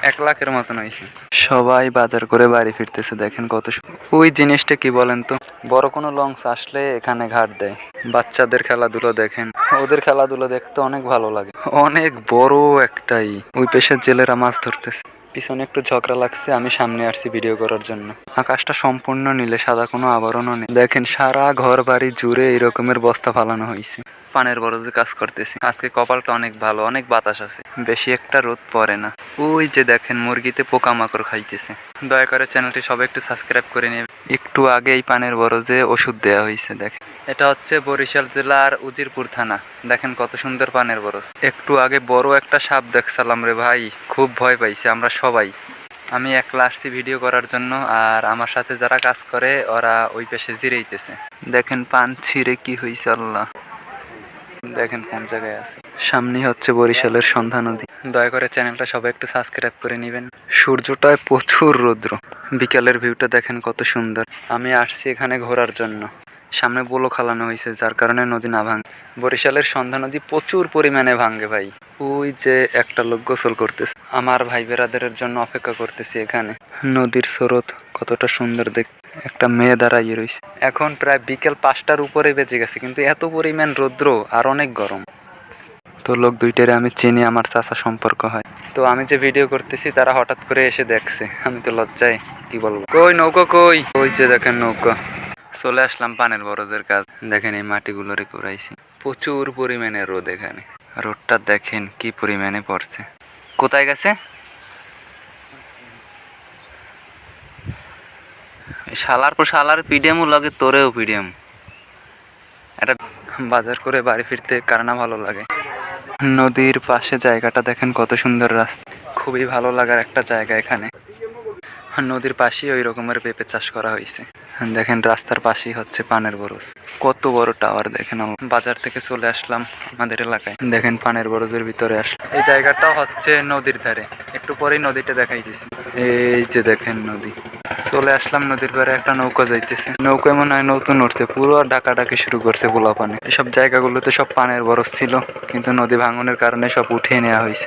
1 লাখের মতন হয়েছে। সবাই বাজার করে বাড়ি ফিরতেছে, দেখেন কত ওই জিনিসটা কি বলেন তো, বড় কোনো লঞ্চ আসলে এখানে ঘাট দেয়। বাচ্চাদের খেলাধুলো দেখেন, ওদের খেলাধুলো দেখতে অনেক ভালো লাগে। অনেক বড় একটাই ওই পেশার জেলেরা মাছ ধরতেছে। পিছনে একটু ঝগড়া লাগছে, আমি সামনে আসছি ভিডিও করার জন্য। আকাশটা সম্পূর্ণ নীলে, সাদা কোনো আবরণও নেই। দেখেন সারা ঘর বাড়ি জুড়ে এরকমের বস্তা ফালানো হয়েছে। পানের বরজে কাজ করতেছি। আজকে কপালটা অনেক ভালো, অনেক বাতাস আছে, বেশি একটা রোদ পড়ে না। ওই যে দেখেন মুরগিতে পোকামাকড় খাইতেছে। দয়া করে চ্যানেলটি সবাই একটু সাবস্ক্রাইব করে নেবে। একটু আগে এই পানের বরজে ওষুধ দেওয়া হয়েছে। দেখেন এটা হচ্ছে বরিশাল জেলার উজিরপুর থানা। দেখেন কত সুন্দর পানের বরজ। একটু আগে বড় একটা সাপ দেখছিলাম রে ভাই, খুব ভয় পাইছি আমরা সবাই। আমি একলা আসছি ভিডিও করার জন্য, আর আমার সাথে যারা কাজ করে ওরা ওই পেশে জিরেইতেছে। দেখেন পান ছিঁড়ে কি হয়েছে আল্লাহ। দেখেন কোন জায়গায় আছে। সামনে হচ্ছে বরিশালের সন্ধ্যা নদী। দয়া করে চ্যানেলটা সবাই একটু সাবস্ক্রাইব করে নেবেন। সূর্যটায় প্রচুর রৌদ্র। বিকালের ভিউটা দেখেন কত সুন্দর। আমি আসছি এখানে ঘোরার জন্য। সামনে বোলো খালানো হয়েছে, যার কারণে নদী না ভাঙে। বরিশালের সন্ধ্যা নদী প্রচুর পরিমাণে ভাঙে ভাই। ওই যে একটা লোক গোসল করতেছে। আমার ভাই বেরাদের জন্য অপেক্ষা করতেছি এখানে। নদীর স্রোত কতটা সুন্দর দেখ। একটা মেয়ে দাঁড়াইয়ে রয়েছে। এখন প্রায় বিকেল 5টার উপরে বেজে গেছে, কিন্তু এত পরিমাণ রৌদ্র আর অনেক গরম। তো লোক দুইটারে আমি চিনি, আমার চাচা সম্পর্ক হয়। তো আমি যে ভিডিও করতেছি তারা হঠাৎ করে এসে দেখছে। আমি তো লজ্জায় কি বলবো। কই নৌকা কই? ওই যে দেখেন নৌকা। চলে আসলাম পানের বরজের কাজ। দেখেন এই মাটিগুলোরে কুড়াইছি। প্রচুর পরিমাণে রোদ এখানে। রোদটা দেখেন কি পরিমাণে পড়ছে। কোথায় গেছে? শালার পর শালার পিডিএমও লাগে, তোরেও পিডিএম। এটা বাজার করে বাড়ি ফিরতে কার না ভালো লাগে। নদীর পাশে জায়গাটা দেখেন কত সুন্দর রাস্তা। খুবই ভালো লাগার একটা জায়গা এখানে। নদীর পাশেই ওই রকমের পেঁপে চাষ করা হয়েছে। দেখেন রাস্তার পাশেই হচ্ছে পানের বরজ। কত বড় টাওয়ার দেখেন। বাজার থেকে চলে আসলাম আমাদের এলাকায়। দেখেন পানের বরজের ভিতরে আসলাম। এই জায়গাটাও হচ্ছে নদীর ধারে। একটু পরেই নদীটা দেখাই দিছি। এই যে দেখেন নদী। চলে আসলাম নদীর পাড়ে। একটা নৌকা যাইতেছে। নৌকায় মনে হয় নতুন উঠছে, পুরো ডাকাডাকি শুরু করছে পোলাপানে। এসব জায়গাগুলোতে সব পানের বরজ ছিল, কিন্তু নদী ভাঙনের কারণে সব উঠিয়ে নেওয়া হয়েছে।